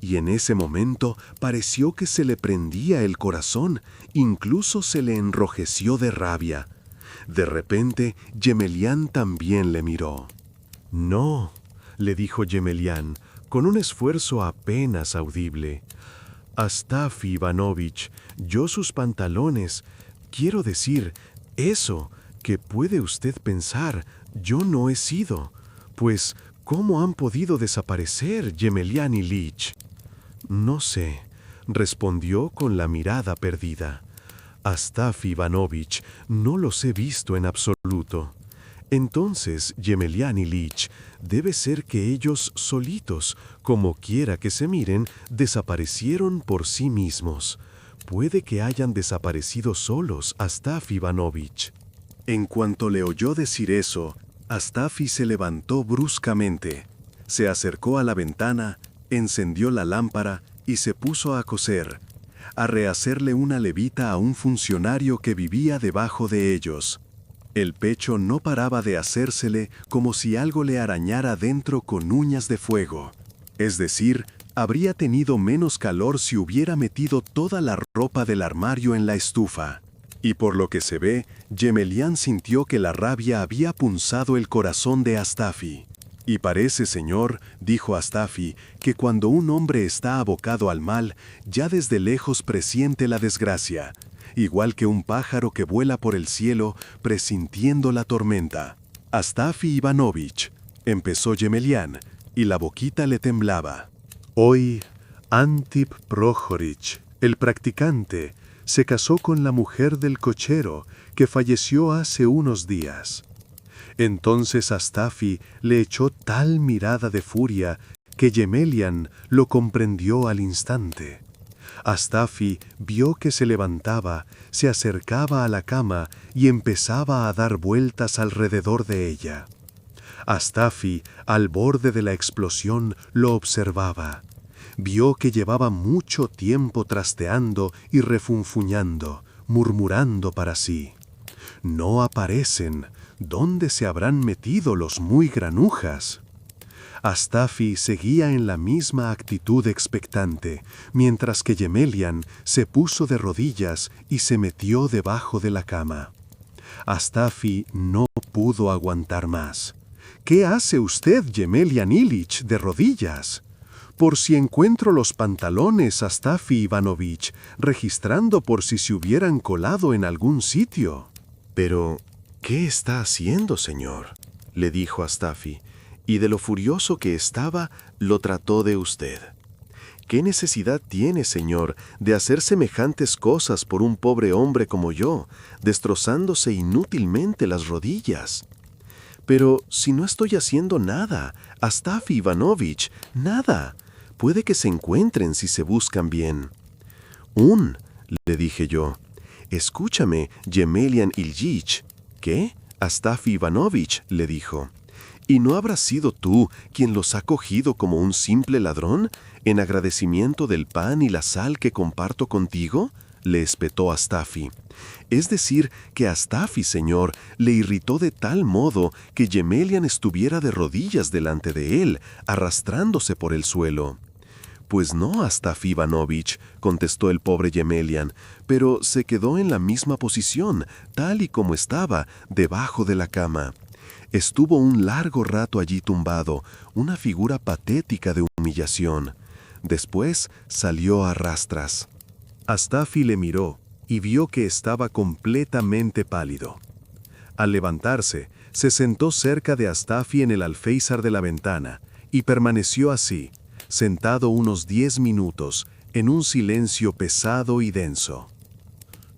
Y en ese momento pareció que se le prendía el corazón, incluso se le enrojeció de rabia. De repente, Gemelián también le miró. «No», le dijo Gemelián, con un esfuerzo apenas audible. «Astafi Ivanovich, yo sus pantalones, quiero decir, eso que puede usted pensar, yo no he sido. Pues, ¿cómo han podido desaparecer, Gemelián Ilich?». «No sé», respondió con la mirada perdida. Astaf Ivanovich, no los he visto en absoluto. Entonces, Yemelyan Ilich, debe ser que ellos solitos, como quiera que se miren, desaparecieron por sí mismos. Puede que hayan desaparecido solos, Astaf Ivanovich. En cuanto le oyó decir eso, Astafi se levantó bruscamente, se acercó a la ventana, encendió la lámpara y se puso a coser, a rehacerle una levita a un funcionario que vivía debajo de ellos. El pecho no paraba de hacérsele como si algo le arañara dentro con uñas de fuego. Es decir, habría tenido menos calor si hubiera metido toda la ropa del armario en la estufa. Y por lo que se ve, Yemelyan sintió que la rabia había punzado el corazón de Astafi. Y parece, señor, dijo Astafi, que cuando un hombre está abocado al mal, ya desde lejos presiente la desgracia, igual que un pájaro que vuela por el cielo presintiendo la tormenta. Astafi Ivanovich, empezó Yemelyan, y la boquita le temblaba. Hoy, Antip Prohorich, el practicante, se casó con la mujer del cochero, que falleció hace unos días. Entonces Astafi le echó tal mirada de furia que Yemelyan lo comprendió al instante. Astafi vio que se levantaba, se acercaba a la cama y empezaba a dar vueltas alrededor de ella. Astafi, al borde de la explosión, lo observaba. Vio que llevaba mucho tiempo trasteando y refunfuñando, murmurando para sí. No aparecen. ¿Dónde se habrán metido los muy granujas? Astafi seguía en la misma actitud expectante, mientras que Yemelyan se puso de rodillas y se metió debajo de la cama. Astafi no pudo aguantar más. ¿Qué hace usted, Yemelyan Ilich, de rodillas? Por si encuentro los pantalones, Astafi Ivanovich, registrando por si se hubieran colado en algún sitio. Pero, ¿qué está haciendo, señor?, le dijo Astafi, y de lo furioso que estaba, lo trató de usted. ¿Qué necesidad tiene, señor, de hacer semejantes cosas por un pobre hombre como yo, destrozándose inútilmente las rodillas? Pero si no estoy haciendo nada, Astafi Ivanovich, nada. Puede que se encuentren si se buscan bien. Le dije yo. Escúchame, Yemelyan Ilich. ¿Qué? Astafi Ivanovich, le dijo. ¿Y no habrás sido tú quien los ha cogido como un simple ladrón, en agradecimiento del pan y la sal que comparto contigo? Le espetó Astafi. Es decir, que Astafi, señor, le irritó de tal modo que Yemelyan estuviera de rodillas delante de él, arrastrándose por el suelo. Pues no, Astafi Ivanovich, contestó el pobre Yemelyan, pero se quedó en la misma posición, tal y como estaba, debajo de la cama. Estuvo un largo rato allí tumbado, una figura patética de humillación. Después salió a rastras. Astafi le miró y vio que estaba completamente pálido. Al levantarse, se sentó cerca de Astafi en el alféizar de la ventana y permaneció así, sentado unos 10 minutos, en un silencio pesado y denso.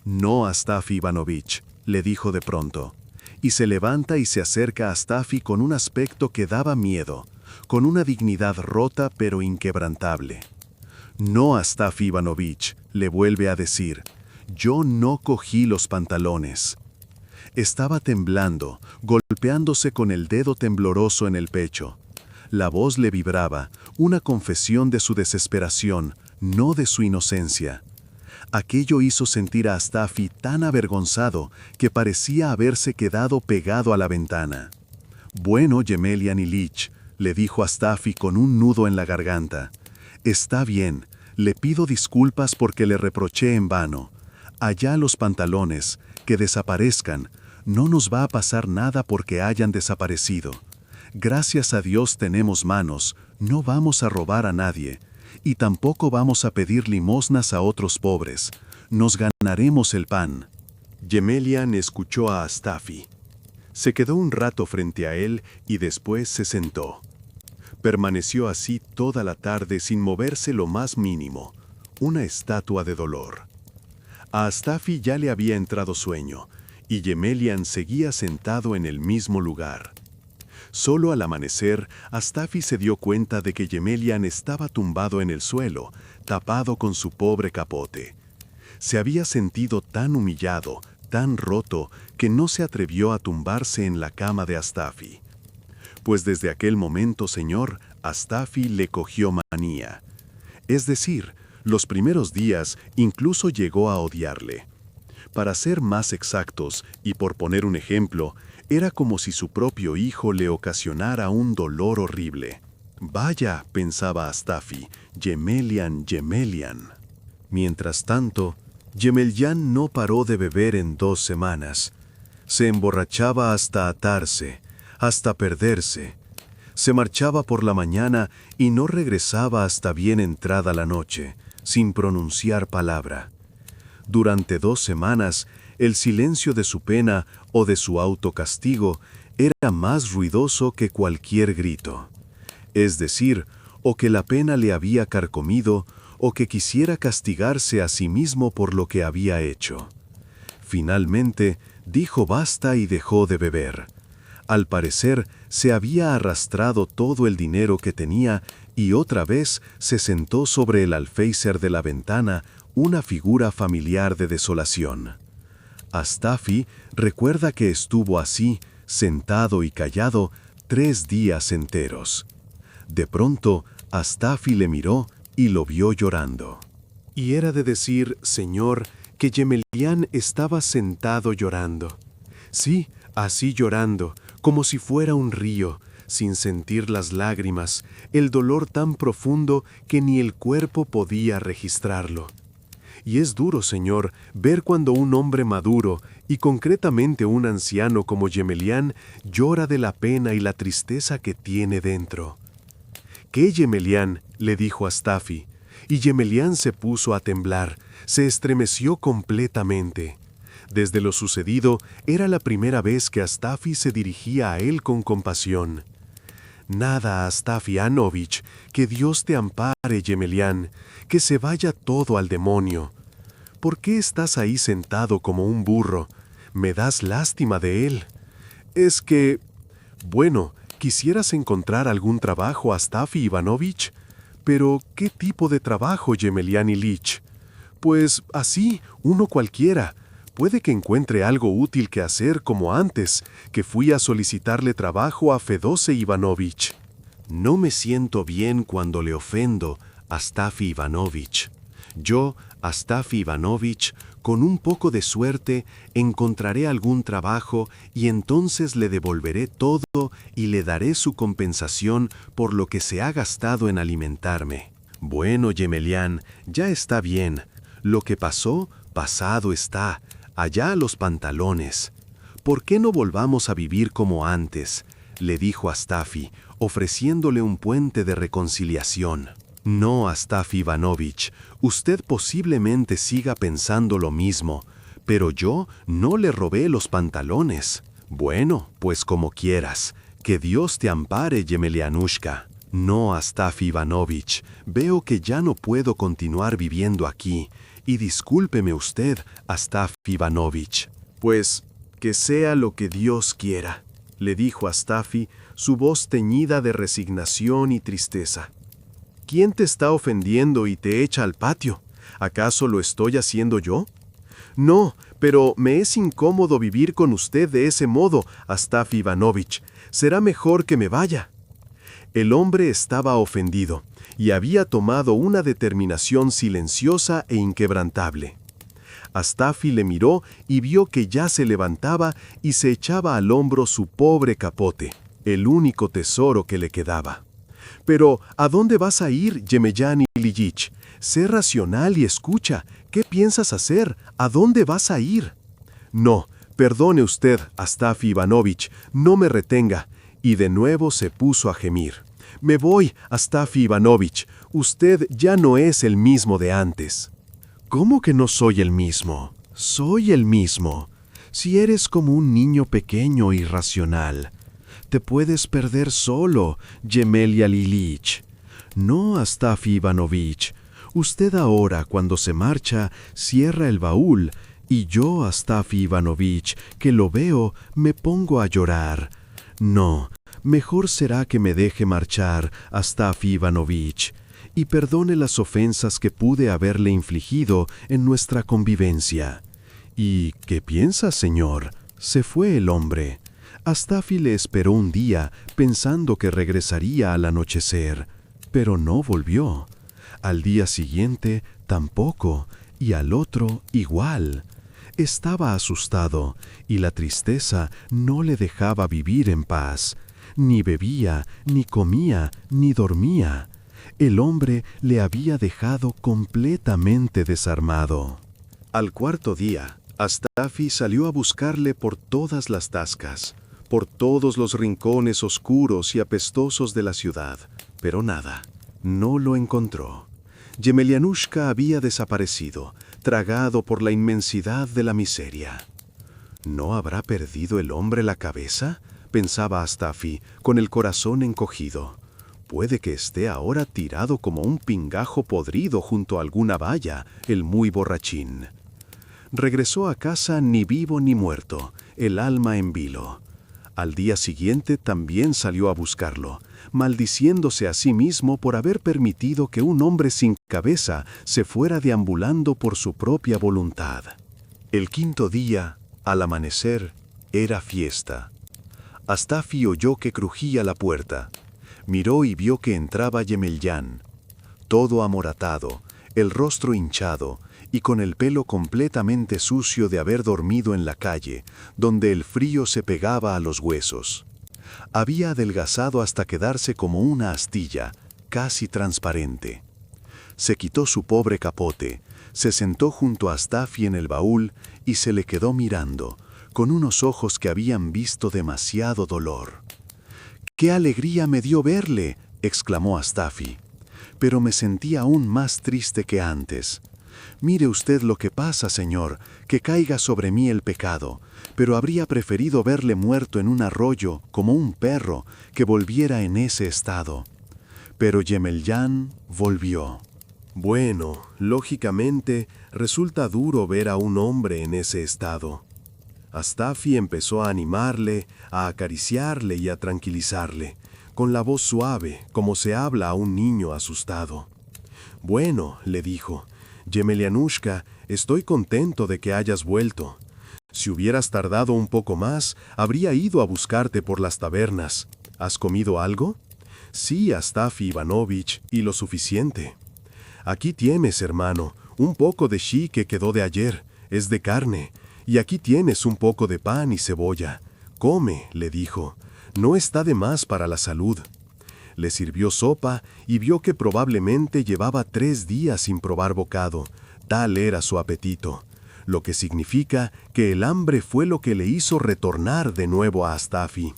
No, Astafi Ivanovich, le dijo de pronto, y se levanta y se acerca a Astafi con un aspecto que daba miedo, con una dignidad rota pero inquebrantable. No, Astafi Ivanovich, le vuelve a decir, yo no cogí los pantalones. Estaba temblando, golpeándose con el dedo tembloroso en el pecho. La voz le vibraba, una confesión de su desesperación, no de su inocencia. Aquello hizo sentir a Astafi tan avergonzado que parecía haberse quedado pegado a la ventana. Bueno, Yemelyan Ilich, le dijo Astafi con un nudo en la garganta. Está bien, le pido disculpas porque le reproché en vano. Allá los pantalones, que desaparezcan, no nos va a pasar nada porque hayan desaparecido. Gracias a Dios tenemos manos, no vamos a robar a nadie, y tampoco vamos a pedir limosnas a otros pobres. Nos ganaremos el pan. Yemelyan escuchó a Astafi. Se quedó un rato frente a él y después se sentó. Permaneció así toda la tarde sin moverse lo más mínimo, una estatua de dolor. A Astafi ya le había entrado sueño, y Yemelian seguía sentado en el mismo lugar. Solo al amanecer, Astafi se dio cuenta de que Yemelian estaba tumbado en el suelo, tapado con su pobre capote. Se había sentido tan humillado, tan roto, que no se atrevió a tumbarse en la cama de Astafi. Pues desde aquel momento, señor, Astafi le cogió manía. Es decir, los primeros días incluso llegó a odiarle. Para ser más exactos, y por poner un ejemplo, era como si su propio hijo le ocasionara un dolor horrible. Vaya, pensaba Astafi, Yemelian, Yemelian. Mientras tanto, Yemelian no paró de beber en 2 semanas. Se emborrachaba hasta atarse, hasta perderse. Se marchaba por la mañana y no regresaba hasta bien entrada la noche, sin pronunciar palabra. Durante 2 semanas, el silencio de su pena o de su autocastigo era más ruidoso que cualquier grito. Es decir, o que la pena le había carcomido, o que quisiera castigarse a sí mismo por lo que había hecho. Finalmente, dijo basta y dejó de beber. Al parecer, se había arrastrado todo el dinero que tenía y otra vez se sentó sobre el alféizar de la ventana, una figura familiar de desolación. Astafi recuerda que estuvo así, sentado y callado, 3 días enteros. De pronto, Astafi le miró y lo vio llorando. Y era de decir, señor, que Yemelian estaba sentado llorando. Sí, así llorando, como si fuera un río, sin sentir las lágrimas, el dolor tan profundo que ni el cuerpo podía registrarlo. Y es duro, señor, ver cuando un hombre maduro, y concretamente un anciano como Yemelian, llora de la pena y la tristeza que tiene dentro. ¿Qué, Yemelian?, le dijo Astafi, y Yemelian se puso a temblar, se estremeció completamente. Desde lo sucedido, era la primera vez que Astafi se dirigía a él con compasión. Nada, Astafi Anovich, que Dios te ampare, Yemelian, que se vaya todo al demonio. ¿Por qué estás ahí sentado como un burro? Me das lástima de él. Es que... Bueno, ¿quisieras encontrar algún trabajo, Astafi Ivanovich? Pero, ¿qué tipo de trabajo, Yemelian Ilich? Pues, así, uno cualquiera. Puede que encuentre algo útil que hacer como antes, que fui a solicitarle trabajo a Fedose Ivanovich. No me siento bien cuando le ofendo, Astafi Ivanovich. Yo, Astafi Ivanovich, con un poco de suerte, encontraré algún trabajo y entonces le devolveré todo y le daré su compensación por lo que se ha gastado en alimentarme. Bueno, Yemelian, ya está bien. Lo que pasó, pasado está. Allá los pantalones. ¿Por qué no volvamos a vivir como antes?, le dijo Astafi, ofreciéndole un puente de reconciliación. No, Astafi Ivanovich, usted posiblemente siga pensando lo mismo, pero yo no le robé los pantalones. Bueno, pues como quieras. Que Dios te ampare, Yemelianushka. No, Astafi Ivanovich, veo que ya no puedo continuar viviendo aquí. Y discúlpeme usted, Astafi Ivanovich. Pues, que sea lo que Dios quiera, le dijo Astafi, su voz teñida de resignación y tristeza. ¿Quién te está ofendiendo y te echa al patio? ¿Acaso lo estoy haciendo yo? No, pero me es incómodo vivir con usted de ese modo, Astafi Ivanovich. Será mejor que me vaya. El hombre estaba ofendido y había tomado una determinación silenciosa e inquebrantable. Astafi le miró y vio que ya se levantaba y se echaba al hombro su pobre capote, el único tesoro que le quedaba. Pero, ¿a dónde vas a ir, Yemelian Ilich? Sé racional y escucha. ¿Qué piensas hacer? ¿A dónde vas a ir? No, perdone usted, Astafi Ivanovich, no me retenga. Y de nuevo se puso a gemir. Me voy, Astafi Ivanovich. Usted ya no es el mismo de antes. ¿Cómo que no soy el mismo? Soy el mismo. Si eres como un niño pequeño e irracional, te puedes perder solo, Yemelian Ilich. No, Astafi Ivanovich. Usted ahora, cuando se marcha, cierra el baúl, y yo, Astafy Ivanovich, que lo veo, me pongo a llorar. No, mejor será que me deje marchar, Astafy Ivanovich, y perdone las ofensas que pude haberle infligido en nuestra convivencia. ¿Y qué piensa, señor? Se fue el hombre. Astafy le esperó un día, pensando que regresaría al anochecer, pero no volvió. Al día siguiente, tampoco, y al otro, igual. Estaba asustado, y la tristeza no le dejaba vivir en paz. Ni bebía, ni comía, ni dormía. El hombre le había dejado completamente desarmado. Al cuarto día, Astafy salió a buscarle por todas las tascas, por todos los rincones oscuros y apestosos de la ciudad, pero nada, no lo encontró. Yemelianushka había desaparecido, tragado por la inmensidad de la miseria. ¿No habrá perdido el hombre la cabeza?, pensaba Astafy, con el corazón encogido. Puede que esté ahora tirado como un pingajo podrido junto a alguna valla, el muy borrachín. Regresó a casa ni vivo ni muerto, el alma en vilo. Al día siguiente también salió a buscarlo, maldiciéndose a sí mismo por haber permitido que un hombre sin cabeza se fuera deambulando por su propia voluntad. El quinto día, al amanecer, era fiesta. Astafy oyó que crujía la puerta. Miró y vio que entraba Yemelyan, todo amoratado, el rostro hinchado y con el pelo completamente sucio de haber dormido en la calle, donde el frío se pegaba a los huesos. Había adelgazado hasta quedarse como una astilla, casi transparente. Se quitó su pobre capote, se sentó junto a Astafy en el baúl y se le quedó mirando, con unos ojos que habían visto demasiado dolor. ¡Qué alegría me dio verle!, exclamó Astafy. Pero me sentí aún más triste que antes. Mire usted lo que pasa, señor, que caiga sobre mí el pecado, pero habría preferido verle muerto en un arroyo, como un perro, que volviera en ese estado. Pero Yemelyan volvió. Bueno, lógicamente, resulta duro ver a un hombre en ese estado. Astafy empezó a animarle, a acariciarle y a tranquilizarle, con la voz suave, como se habla a un niño asustado. Bueno, le dijo, Yemelianushka, estoy contento de que hayas vuelto. Si hubieras tardado un poco más, habría ido a buscarte por las tabernas. ¿Has comido algo? Sí, Astafy Ivanovich, y lo suficiente. Aquí tienes, hermano, un poco de shi que quedó de ayer, es de carne. Y aquí tienes un poco de pan y cebolla. Come, le dijo, no está de más para la salud. Le sirvió sopa y vio que probablemente llevaba 3 días sin probar bocado, tal era su apetito, lo que significa que el hambre fue lo que le hizo retornar de nuevo a Astafy.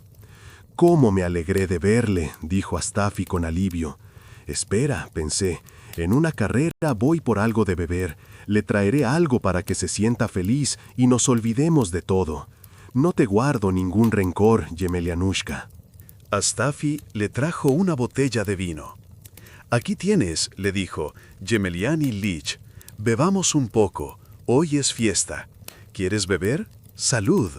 «¿Cómo me alegré de verle?», dijo Astafy con alivio. «Espera», pensé, «en una carrera voy por algo de beber. Le traeré algo para que se sienta feliz y nos olvidemos de todo. No te guardo ningún rencor, Yemelianushka». Astafy le trajo una botella de vino. «Aquí tienes», le dijo, «Yemelyan Ilich. Bebamos un poco. Hoy es fiesta. ¿Quieres beber? ¡Salud!».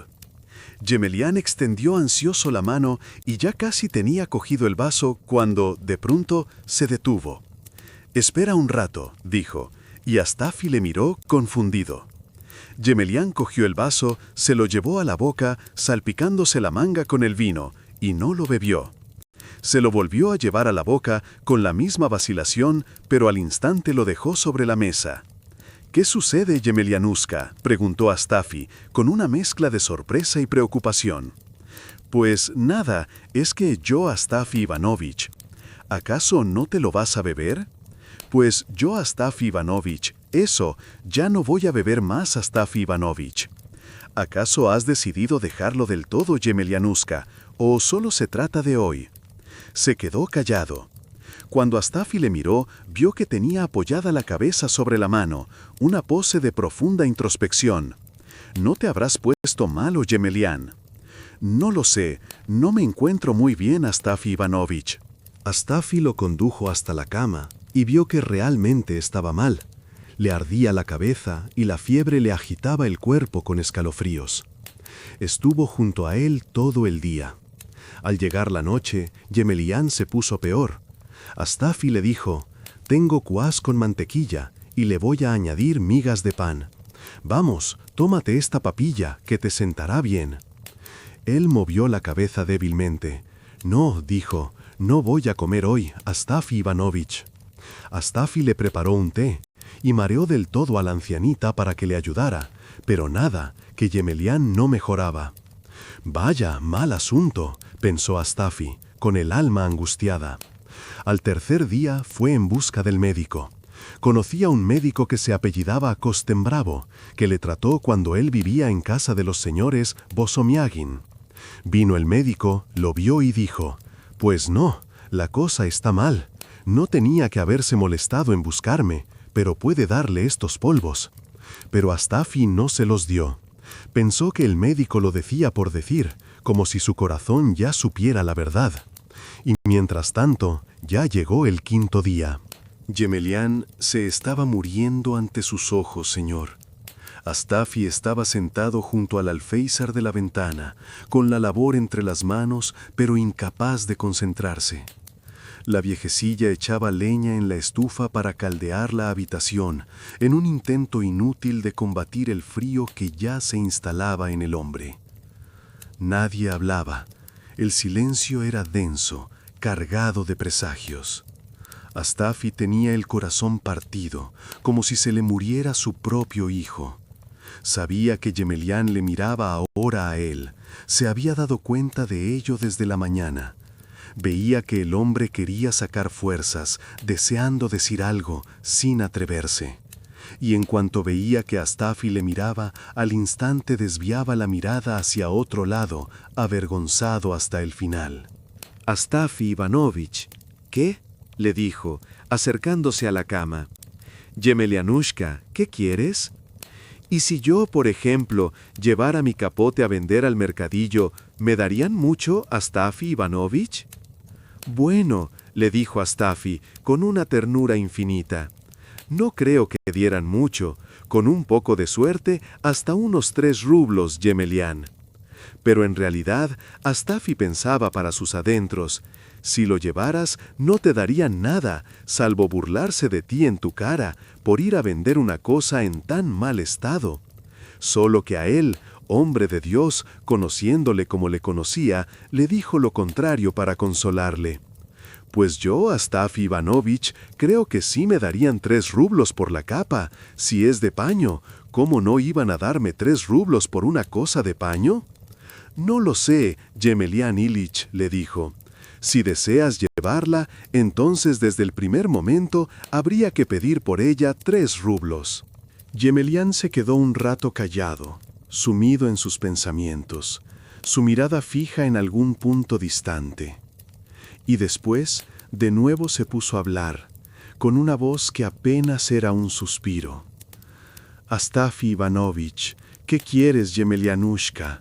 Yemelyan extendió ansioso la mano y ya casi tenía cogido el vaso cuando, de pronto, se detuvo. «Espera un rato», dijo, y Astafy le miró confundido. Yemelyan cogió el vaso, se lo llevó a la boca, salpicándose la manga con el vino, y no lo bebió. Se lo volvió a llevar a la boca con la misma vacilación, pero al instante lo dejó sobre la mesa. «¿Qué sucede, Yemelianushka?», preguntó Astafy, con una mezcla de sorpresa y preocupación. «Pues nada, es que yo, Astafy Ivanovich». «¿Acaso no te lo vas a beber?». «Pues yo, Astafy Ivanovich, eso, ya no voy a beber más, Astafy Ivanovich». «¿Acaso has decidido dejarlo del todo, Yemelianushka, o solo se trata de hoy?». Se quedó callado. Cuando Astafy le miró, vio que tenía apoyada la cabeza sobre la mano, una pose de profunda introspección. «¿No te habrás puesto malo, Yemelyan?». «No lo sé, no me encuentro muy bien, Astafy Ivanovich». Astafy lo condujo hasta la cama y vio que realmente estaba mal. Le ardía la cabeza y la fiebre le agitaba el cuerpo con escalofríos. Estuvo junto a él todo el día. Al llegar la noche, Gemelián se puso peor. Astafi le dijo: «Tengo cuás con mantequilla y le voy a añadir migas de pan. Vamos, tómate esta papilla, que te sentará bien». Él movió la cabeza débilmente. «No», dijo, «no voy a comer hoy, Astafi Ivanovich». Astafi le preparó un té y mareó del todo a la ancianita para que le ayudara, pero nada, que Gemelián no mejoraba. «Vaya, mal asunto», pensó Astafi, con el alma angustiada. Al tercer día fue en busca del médico. Conocía a un médico que se apellidaba Kostenbravo, que le trató cuando él vivía en casa de los señores Bosomiagin. Vino el médico, lo vio y dijo: «Pues no, la cosa está mal. No tenía que haberse molestado en buscarme, pero puede darle estos polvos». Pero Astafi no se los dio. Pensó que el médico lo decía por decir, como si su corazón ya supiera la verdad. Y mientras tanto, ya llegó el quinto día. Gemelián se estaba muriendo ante sus ojos, señor. Astafi estaba sentado junto al alféizar de la ventana, con la labor entre las manos, pero incapaz de concentrarse. La viejecilla echaba leña en la estufa para caldear la habitación, en un intento inútil de combatir el frío que ya se instalaba en el hombre. Nadie hablaba. El silencio era denso, cargado de presagios. Astafi tenía el corazón partido, como si se le muriera su propio hijo. Sabía que Gemelián le miraba ahora a él. Se había dado cuenta de ello desde la mañana. Veía que el hombre quería sacar fuerzas, deseando decir algo, sin atreverse. Y en cuanto veía que Astafi le miraba, al instante desviaba la mirada hacia otro lado, avergonzado hasta el final. «Astafi Ivanovich, ¿qué?», le dijo, acercándose a la cama. «Gemelianushka, ¿qué quieres? ¿Y si yo, por ejemplo, llevara mi capote a vender al mercadillo, ¿me darían mucho, Astafi Ivanovich?» «Bueno», le dijo Astafi, con una ternura infinita, «no creo que dieran mucho, con un poco de suerte, hasta unos 3 rublos, Gemelián». Pero en realidad, Astafi pensaba para sus adentros: «Si lo llevaras, no te darían nada, salvo burlarse de ti en tu cara, por ir a vender una cosa en tan mal estado». Solo que a él, hombre de Dios, conociéndole como le conocía, le dijo lo contrario para consolarle: «Pues yo, Astafi Ivanovich, creo que sí me darían 3 rublos por la capa, si es de paño. ¿Cómo no iban a darme 3 rublos por una cosa de paño?». «No lo sé, Gemelián Ilich», le dijo. «Si deseas llevarla, entonces desde el primer momento habría que pedir por ella 3 rublos». Gemelián se quedó un rato callado, sumido en sus pensamientos, su mirada fija en algún punto distante. Y después, de nuevo se puso a hablar, con una voz que apenas era un suspiro. «Astafi Ivanovich, ¿qué quieres, Gemelianushka?»,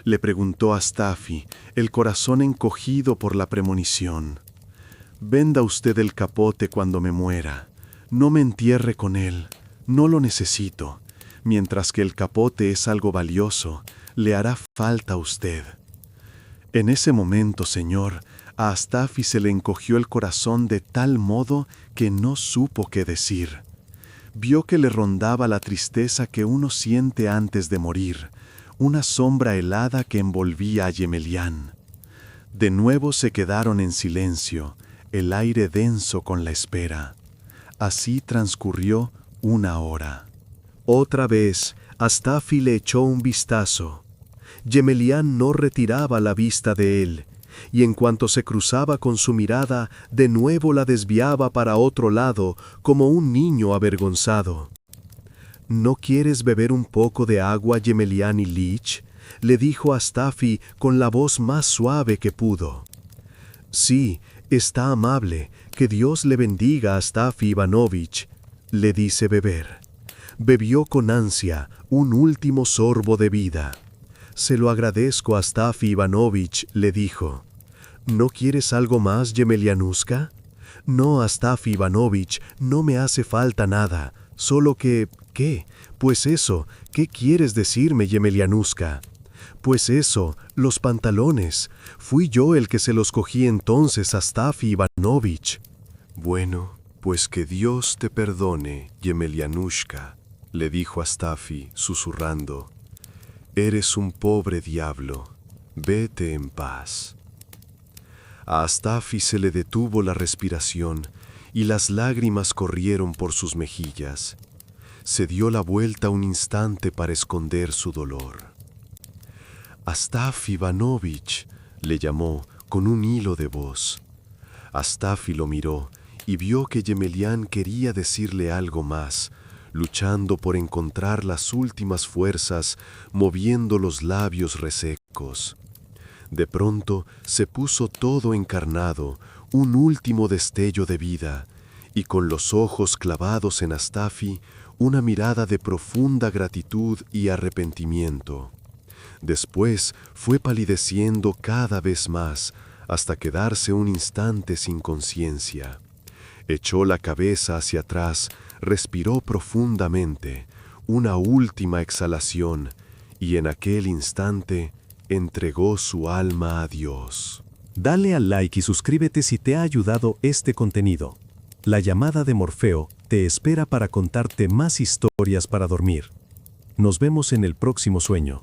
le preguntó Astafi, el corazón encogido por la premonición. «Venda usted el capote cuando me muera. No me entierre con él. No lo necesito. Mientras que el capote es algo valioso, le hará falta a usted». En ese momento, señor, a Astafi se le encogió el corazón de tal modo que no supo qué decir. Vio que le rondaba la tristeza que uno siente antes de morir, una sombra helada que envolvía a Gemelián. De nuevo se quedaron en silencio, el aire denso con la espera. Así transcurrió 1 hora. Otra vez, Astafi le echó un vistazo. Gemelián no retiraba la vista de él, y en cuanto se cruzaba con su mirada, de nuevo la desviaba para otro lado, como un niño avergonzado. «¿No quieres beber un poco de agua, Gemelián Ilich?», le dijo Astafi con la voz más suave que pudo. «Sí, está amable, que Dios le bendiga, Astafi Ivanovich», le dice beber. Bebió con ansia un último sorbo de vida. «Se lo agradezco, Astafi Ivanovich», le dijo. «¿No quieres algo más, Gemelianushka?». No, Astafy Ivanovich, no me hace falta nada. Solo que... ¿Qué? Pues eso, ¿qué quieres decirme, Yemelianuska? Pues eso, los pantalones. Fui yo el que se los cogí entonces, Astafy Ivanovich. Bueno, pues que Dios te perdone, Yemelianushka, le dijo Astafy, susurrando. Eres un pobre diablo. Vete en paz. A Astafy se le detuvo la respiración y las lágrimas corrieron por sus mejillas. Se dio la vuelta un instante para esconder su dolor. Astafy Ivanovich, le llamó con un hilo de voz. Astafy lo miró y vio que Yemelián quería decirle algo más, luchando por encontrar las últimas fuerzas, moviendo los labios resecos. De pronto se puso todo encarnado, un último destello de vida, y con los ojos clavados en Astafy, una mirada de profunda gratitud y arrepentimiento. Después fue palideciendo cada vez más, hasta quedarse un instante sin conciencia. Echó la cabeza hacia atrás, respiró profundamente, una última exhalación, y en aquel instante entregó su alma a Dios. Dale al like y suscríbete si te ha ayudado este contenido. La llamada de Morfeo te espera para contarte más historias para dormir. Nos vemos en el próximo sueño.